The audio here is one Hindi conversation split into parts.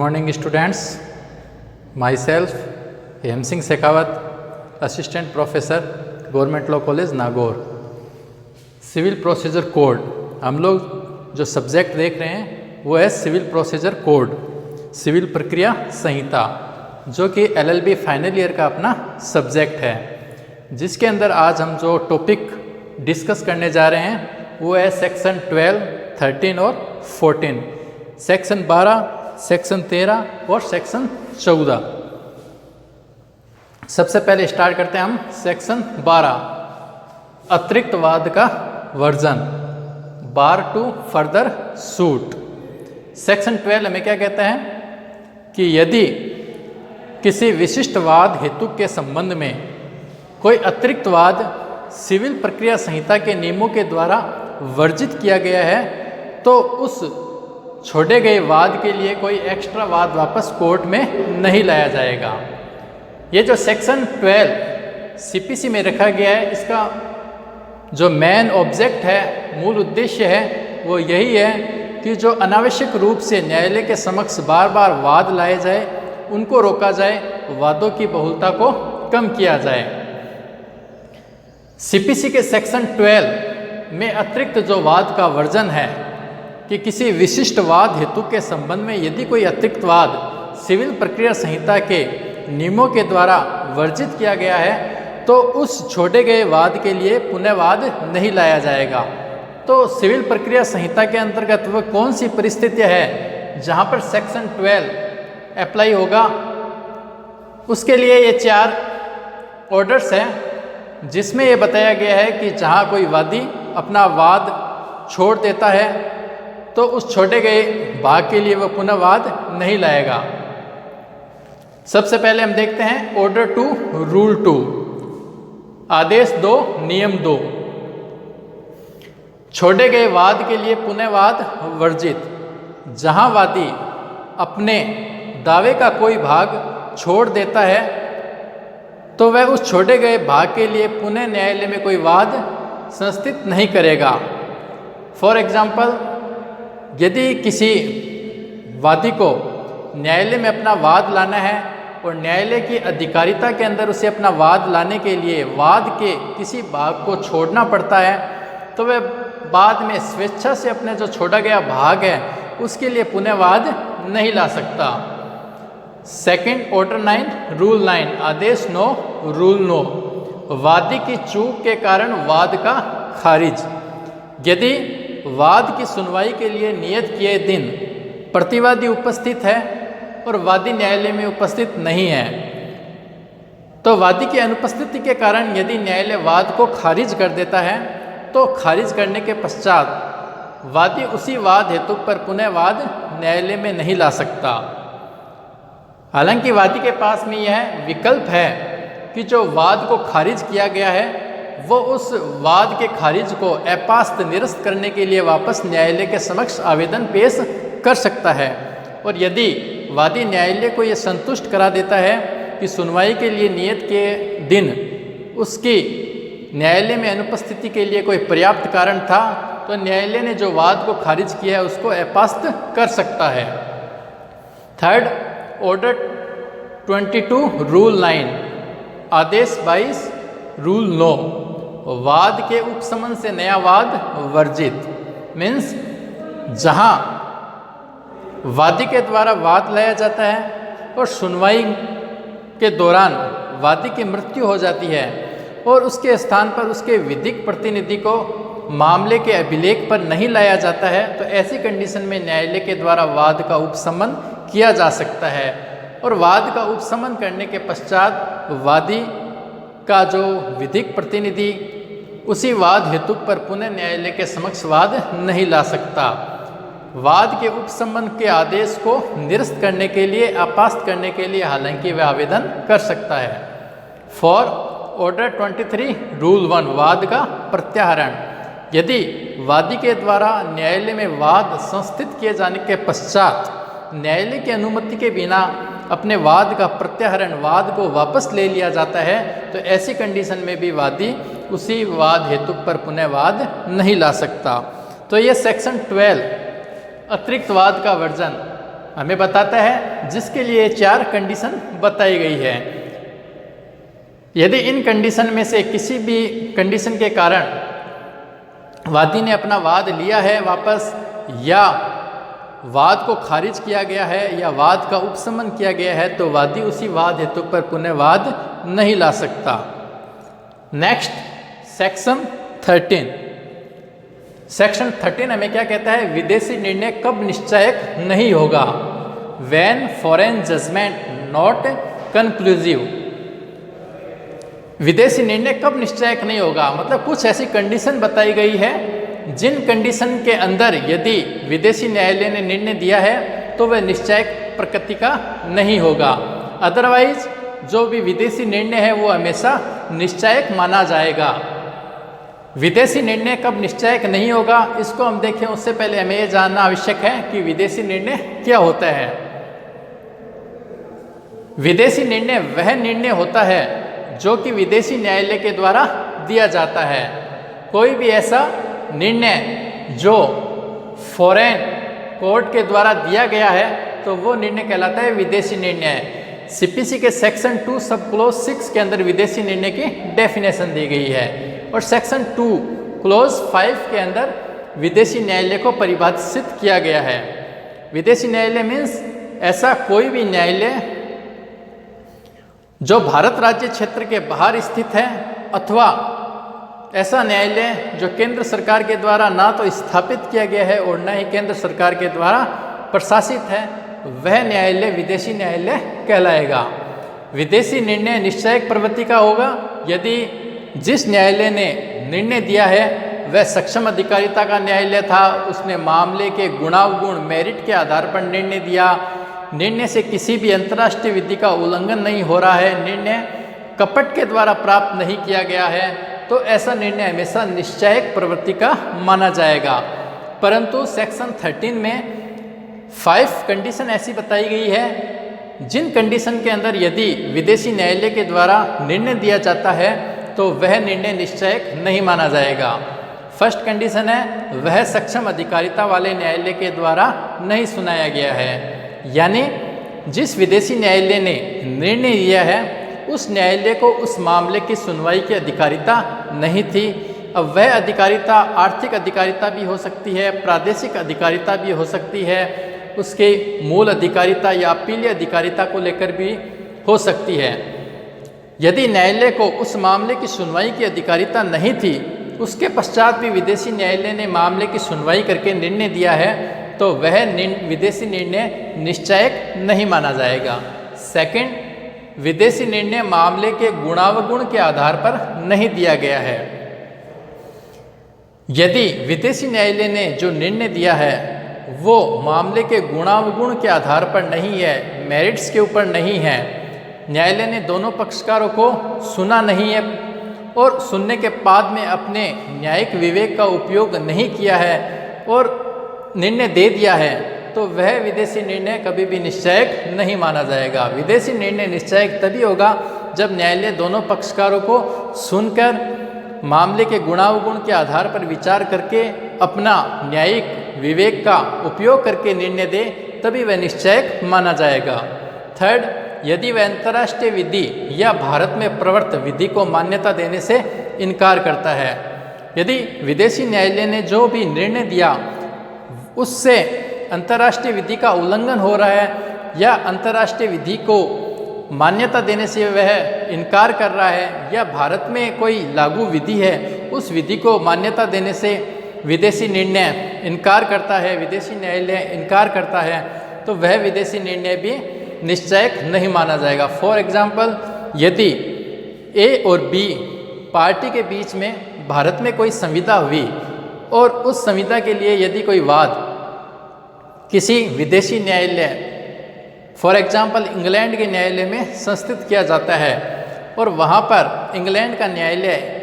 Morning students, myself Hem Singh Shekhawat, assistant professor, government law college Nagaur. Civil procedure code, हम लोग जो सब्जेक्ट देख रहे हैं वो है सिविल प्रोसीजर कोड, सिविल प्रक्रिया संहिता, जो कि LLB फाइनल ईयर का अपना सब्जेक्ट है, जिसके अंदर आज हम जो टॉपिक डिस्कस करने जा रहे हैं वो है सेक्शन 12, 13 और 14, सेक्शन 12, सेक्शन 13 और सेक्शन 14। सबसे पहले स्टार्ट करते हैं हम सेक्शन 12, अतिरिक्त वाद का वर्जन, bar to further suit. Section 12 में क्या कहता है कि यदि किसी विशिष्ट वाद हेतु के संबंध में कोई अतिरिक्त वाद सिविल प्रक्रिया संहिता के नियमों के द्वारा वर्जित किया गया है तो उस छोड़े गए वाद के लिए कोई एक्स्ट्रा वाद वापस कोर्ट में नहीं लाया जाएगा। ये जो सेक्शन 12 CPC में रखा गया है, इसका जो मेन ऑब्जेक्ट है, मूल उद्देश्य है, वो यही है कि जो अनावश्यक रूप से न्यायालय के समक्ष बार बार वाद लाए जाए उनको रोका जाए, वादों की बहुलता को कम किया जाए। CPC के सेक्शन 12 में अतिरिक्त जो वाद का वर्जन है कि किसी विशिष्ट वाद हेतु के संबंध में यदि कोई अतिरिक्त वाद सिविल प्रक्रिया संहिता के नियमों के द्वारा वर्जित किया गया है तो उस छोड़े गए वाद के लिए पुनः वाद नहीं लाया जाएगा। तो सिविल प्रक्रिया संहिता के अंतर्गत वह कौन सी परिस्थितियाँ है जहाँ पर सेक्शन 12 अप्लाई होगा, उसके लिए ये 4 ऑर्डर्स हैं, जिसमें ये बताया गया है कि जहाँ कोई वादी अपना वाद छोड़ देता है तो उस छोड़े गए भाग के लिए वह पुनः वाद नहीं लाएगा। सबसे पहले हम देखते हैं ऑर्डर 2 रूल 2, आदेश 2 नियम 2। छोड़े गए वाद के लिए पुनः वाद वर्जित, जहां वादी अपने दावे का कोई भाग छोड़ देता है तो वह उस छोड़े गए भाग के लिए पुनः न्यायालय में कोई वाद संस्थित नहीं करेगा। फॉर एग्जाम्पल, यदि किसी वादी को न्यायालय में अपना वाद लाना है और न्यायालय की अधिकारिता के अंदर उसे अपना वाद लाने के लिए वाद के किसी भाग को छोड़ना पड़ता है तो वह बाद में स्वेच्छा से अपने जो छोड़ा गया भाग है उसके लिए पुनः वाद नहीं ला सकता। सेकंड ऑर्डर 9 रूल 9, आदेश 9 रूल 9, वादी की चूक के कारण वाद का खारिज। यदि वाद की सुनवाई के लिए नियत किए दिन प्रतिवादी उपस्थित है और वादी न्यायालय में उपस्थित नहीं है तो वादी की अनुपस्थिति के कारण यदि न्यायालय वाद को खारिज कर देता है तो खारिज करने के पश्चात वादी उसी वाद हेतु पर पुनः वाद न्यायालय में नहीं ला सकता। हालांकि वादी के पास में यह विकल्प है कि जो वाद को खारिज किया गया है वो उस वाद के खारिज को अपास्त निरस्त करने के लिए वापस न्यायालय के समक्ष आवेदन पेश कर सकता है, और यदि वादी न्यायालय को ये संतुष्ट करा देता है कि सुनवाई के लिए नियत के दिन उसकी न्यायालय में अनुपस्थिति के लिए कोई पर्याप्त कारण था तो न्यायालय ने जो वाद को खारिज किया है उसको अपास्त कर सकता है। थर्ड ऑर्डर 22 रूल 9, आदेश 22 रूल 9, वाद के उपशमन से नया वाद वर्जित। मीन्स जहां वादी के द्वारा वाद लाया जाता है और सुनवाई के दौरान वादी की मृत्यु हो जाती है और उसके स्थान पर उसके विधिक प्रतिनिधि को मामले के अभिलेख पर नहीं लाया जाता है तो ऐसी कंडीशन में न्यायालय के द्वारा वाद का उपशमन किया जा सकता है, और वाद का उपशमन करने के पश्चात वादी का जो विधिक प्रतिनिधि उसी वाद हेतु पर पुनः न्यायालय के समक्ष वाद नहीं ला सकता। वाद के उपशमन के आदेश को निरस्त करने के लिए, अपास्त करने के लिए हालांकि वह आवेदन कर सकता है। फॉर ऑर्डर 23 रूल 1, वाद का प्रत्याहरण, यदि वादी के द्वारा न्यायालय में वाद संस्थित किए जाने के पश्चात न्यायालय की अनुमति के बिना अपने वाद का प्रत्याहरण, वाद को वापस ले लिया जाता है तो ऐसी कंडीशन में भी वादी उसी वाद हेतु पर पुनः वाद नहीं ला सकता। तो ये सेक्शन 12 अतिरिक्त वाद का वर्जन हमें बताता है, जिसके लिए 4 कंडीशन बताई गई है। यदि इन कंडीशन में से किसी भी कंडीशन के कारण वादी ने अपना वाद लिया है वापस, या वाद को खारिज किया गया है, या वाद का उपशमन किया गया है, तो वादी उसी वाद हेतु पर पुनः वाद नहीं ला सकता। Next section 13। सेक्शन 13 हमें क्या कहता है? विदेशी निर्णय कब निश्चायक नहीं होगा? When foreign judgement not conclusive. विदेशी निर्णय कब निश्चायक नहीं होगा, मतलब कुछ ऐसी कंडीशन बताई गई है जिन कंडीशन के अंदर यदि विदेशी न्यायालय ने निर्णय दिया है तो वह निश्चायक प्रकृति का नहीं होगा। अदरवाइज जो भी विदेशी निर्णय है वो हमेशा निश्चायक माना जाएगा। विदेशी निर्णय कब निश्चायक नहीं होगा, इसको हम देखें उससे पहले हमें यह जानना आवश्यक है कि विदेशी निर्णय क्या होता है। विदेशी निर्णय वह निर्णय होता है जो कि विदेशी न्यायालय के द्वारा दिया जाता है। कोई भी ऐसा निर्णय जो फॉरेन कोर्ट के द्वारा दिया गया है तो वो निर्णय कहलाता है विदेशी निर्णय। सीपीसी के सेक्शन 2 सब क्लोज 6 के अंदर विदेशी निर्णय की डेफिनेशन दी गई है, और सेक्शन 2 क्लोज 5 के अंदर विदेशी न्यायालय को परिभाषित किया गया है। विदेशी न्यायालय मीन्स ऐसा कोई भी न्यायालय जो भारत राज्य क्षेत्र के बाहर स्थित है, अथवा ऐसा न्यायालय जो केंद्र सरकार के द्वारा ना तो स्थापित किया गया है और न ही केंद्र सरकार के द्वारा प्रशासित है, वह न्यायालय विदेशी न्यायालय कहलाएगा। विदेशी निर्णय निश्चायक प्रवृत्ति का होगा यदि जिस न्यायालय ने निर्णय दिया है वह सक्षम अधिकारिता का न्यायालय था, उसने मामले के गुणावगुण मेरिट के आधार पर निर्णय दिया, निर्णय से किसी भी अंतर्राष्ट्रीय विधि का उल्लंघन नहीं हो रहा है, निर्णय कपट के द्वारा प्राप्त नहीं किया गया है, तो ऐसा निर्णय हमेशा निश्चायक प्रवृत्ति का माना जाएगा। परंतु सेक्शन 13 में 5 कंडीशन ऐसी बताई गई है जिन कंडीशन के अंदर यदि विदेशी न्यायालय के द्वारा निर्णय दिया जाता है तो वह निर्णय निश्चायक नहीं माना जाएगा। फर्स्ट कंडीशन है, वह सक्षम अधिकारिता वाले न्यायालय के द्वारा नहीं सुनाया गया है, यानी जिस विदेशी न्यायालय ने निर्णय दिया है उस न्यायालय को उस मामले की सुनवाई की अधिकारिता नहीं थी। अब वह अधिकारिता आर्थिक अधिकारिता भी हो सकती है, प्रादेशिक अधिकारिता भी हो सकती है, उसके मूल अधिकारिता या अपीलीय अधिकारिता को लेकर भी हो सकती है। यदि न्यायालय को उस मामले की सुनवाई की अधिकारिता नहीं थी, उसके पश्चात भी विदेशी न्यायालय ने मामले की सुनवाई करके निर्णय दिया है, तो वह विदेशी निर्णय निश्चायक नहीं माना जाएगा। सेकंड, विदेशी निर्णय मामले के गुणावगुण के आधार पर नहीं दिया गया है। यदि विदेशी न्यायालय ने जो निर्णय दिया है वो मामले के गुणावगुण के आधार पर नहीं है, मेरिट्स के ऊपर नहीं है, न्यायालय ने दोनों पक्षकारों को सुना नहीं है और सुनने के बाद में अपने न्यायिक विवेक का उपयोग नहीं किया है और निर्णय दे दिया है, तो वह विदेशी निर्णय कभी भी निश्चायक नहीं माना जाएगा। विदेशी निर्णय निश्चायक तभी होगा जब न्यायालय दोनों पक्षकारों को सुनकर मामले के गुणावगुण के आधार पर विचार करके अपना न्यायिक विवेक का उपयोग करके निर्णय दे, तभी वह निश्चायक माना जाएगा। थर्ड, यदि वह अंतर्राष्ट्रीय विधि या भारत में प्रवर्त विधि को मान्यता देने से इनकार करता है। यदि विदेशी न्यायालय ने जो भी निर्णय दिया उससे अंतर्राष्ट्रीय विधि का उल्लंघन हो रहा है या अंतर्राष्ट्रीय विधि को मान्यता देने से वह इनकार कर रहा है, या भारत में कोई लागू विधि है उस विधि को मान्यता देने से विदेशी निर्णय इनकार करता है, विदेशी न्यायालय इनकार करता है, तो वह विदेशी निर्णय भी निश्चायक नहीं माना जाएगा। फॉर एग्जाम्पल, यदि ए और बी पार्टी के बीच में भारत में कोई संविदा हुई और उस संविदा के लिए यदि कोई वाद किसी विदेशी न्यायालय फॉर एग्जाम्पल इंग्लैंड के न्यायालय में संस्थित किया जाता है और वहाँ पर इंग्लैंड का न्यायालय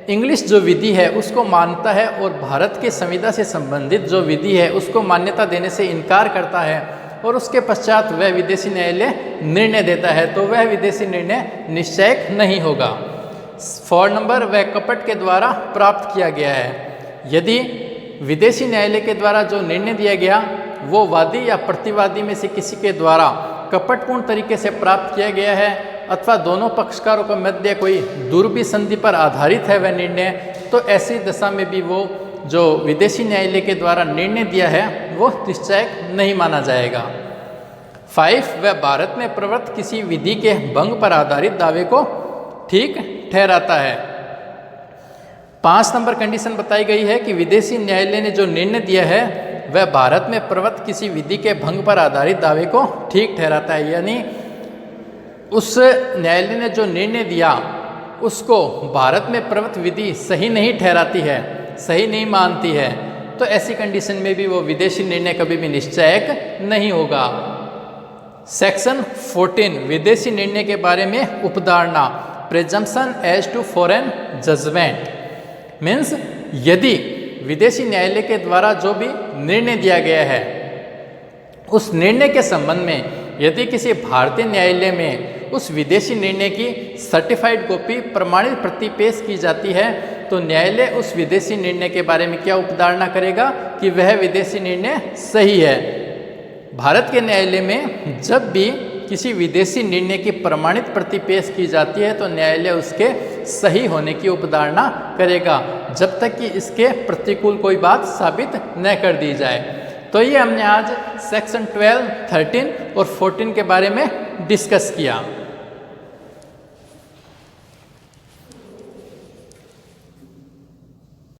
इंग्लिश जो विधि है उसको मानता है और भारत के संविदा से संबंधित जो विधि है उसको मान्यता देने से इनकार करता है और उसके पश्चात वह विदेशी न्यायालय निर्णय देता है, तो वह विदेशी निर्णय निश्चायक नहीं होगा। 4 नंबर, वह कपट के द्वारा प्राप्त किया गया है। यदि विदेशी न्यायालय के द्वारा जो निर्णय दिया गया वो वादी या प्रतिवादी में से किसी के द्वारा कपटपूर्ण तरीके से प्राप्त किया गया है अथवा दोनों पक्षकारों के मध्य कोई दुर्भी संधि पर आधारित है वह निर्णय, तो ऐसी दशा में भी वो जो विदेशी न्यायालय के द्वारा निर्णय दिया है वो निश्चयक नहीं माना जाएगा। 5, वह भारत में प्रवृत्त किसी विधि के भंग पर आधारित दावे को ठीक ठहराता है। 5 नंबर कंडीशन बताई गई है कि विदेशी न्यायालय ने जो निर्णय दिया है वह भारत में प्रवृत्त किसी विधि के भंग पर आधारित दावे को ठीक ठहराता है, यानी उस न्यायालय ने जो निर्णय दिया उसको भारत में प्रवृत्त विधि सही नहीं ठहराती है, सही नहीं मानती है, तो ऐसी कंडीशन में भी वो विदेशी निर्णय कभी भी निश्चयक नहीं होगा। सेक्शन 14 विदेशी निर्णय के बारे में उपधारणा presumption as to foreign judgment means यदि विदेशी न्यायालय के द्वारा जो भी निर्णय दिया गया है उस निर्णय के संबंध में यदि किसी भारतीय न्यायालय में उस विदेशी निर्णय की सर्टिफाइड कॉपी प्रमाणित प्रति पेश की जाती है तो न्यायालय उस विदेशी निर्णय के बारे में क्या उपधारणा करेगा कि वह विदेशी निर्णय सही है। भारत के न्यायालय में जब भी किसी विदेशी निर्णय की प्रमाणित प्रति पेश की जाती है तो न्यायालय उसके सही होने की उपधारणा करेगा जब तक कि इसके प्रतिकूल कोई बात साबित न कर दी जाए। तो ये हमने आज सेक्शन 12, 13 और 14 के बारे में डिस्कस किया।